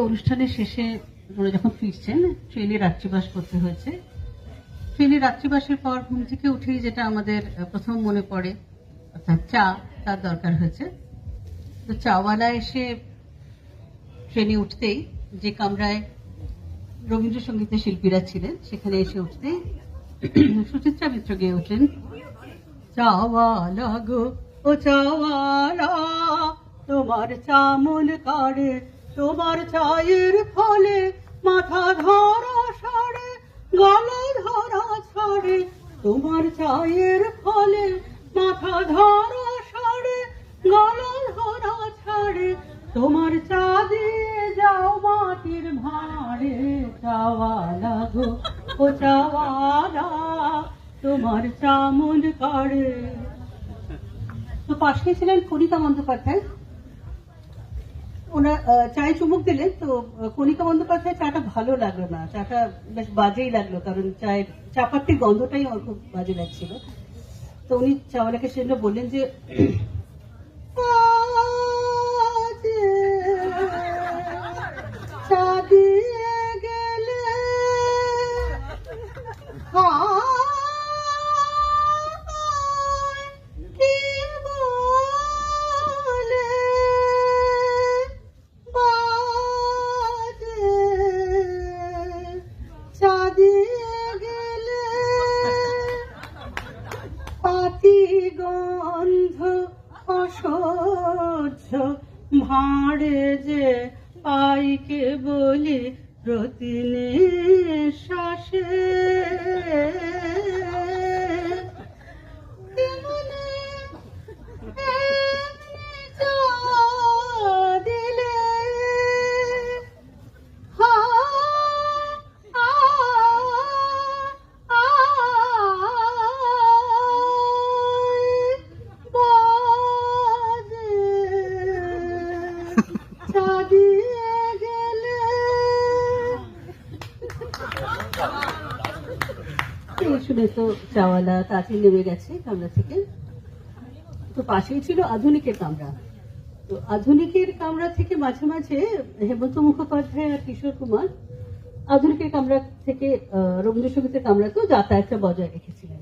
অনুষ্ঠানের শেষে ওরা যখন ফিরছেন ট্রেনে রাত্রিবাস করতে হয়েছে। ট্রেনে রাত্রিবাসের পর ঘুম থেকে উঠেই যেটা আমাদের প্রথম মনে পড়ে অর্থাৎ চা, তার দরকার হয়েছে। তো চাওয়ালা এসে ট্রেনে উঠতেই যে কামরায় রবীন্দ্রসঙ্গীতের শিল্পীরা ছিলেন সেখানে এসে উঠতেই সুচিত্রা মিত্র গেয়ে উঠলেন, চাওয়ালা গো ও চাওয়ালা, তোমার চামল কাড়ে, তোমার চায়ের ফলে মাথা ধরা সারে, গলা ধরা ছাড়ে, তোমার চায়ের ফলে মাথা ধরা সারে, গলা ধরা ছাড়ে, তোমার চা দিয়ে যাও মাটির ভাঁড়ে, চাওয়ালা গো ও চাওয়ালা, তোমার চামল কাড়ে। তো পাশে ছিলেন কণিকা বন্দ্যোপাধ্যায়, ওনার চায়ে চুমুক দিলেন। তো কণিকা বন্দ্যোপাধ্যায় চাটা ভালো লাগলো না, চাটা বেশ বাজেই লাগলো, কারণ চায়ের চাপাতির গন্ধটাই আমার খুব বাজে লাগছিল। তো উনি চাওয়ালাকে সেজন্য বললেন যে চা দিয়ে গেলে গন্ধ অসহ্য ভাঁড়ে যে পাইকে বলি প্রতি নিঃশ্বাসে, শুনে তো চাওয়ালা তাড়াতাড়ি নেমে গেছে কামরা থেকে। তো পাশেই ছিল আধুনিকের কামরা। তো আধুনিকের কামরা থেকে মাঝে মাঝে হেমন্ত মুখোপাধ্যায় আর কিশোর কুমার আধুনিকের কামরা থেকে রবীন্দ্রসঙ্গীতের কামরাতেও যাতায়াতটা বজায় রেখেছিলেন।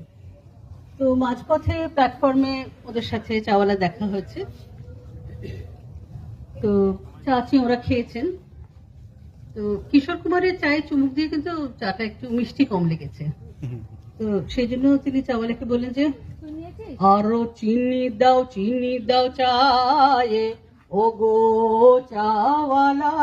তো মাঝপথে প্ল্যাটফর্মে ওদের সাথে চাওয়ালা দেখা হয়েছে। তো চাচি ওরা খেয়েছেন। তো কিশোর কুমারের চায়ে চুমুক দিয়ে কিন্তু চাটা একটু মিষ্টি কম লেগেছে। তো সেই জন্য তিনি চাওয়ালাকে বললেন যে আরো চিনি দাও চায়ে, ও গো চাওয়ালা।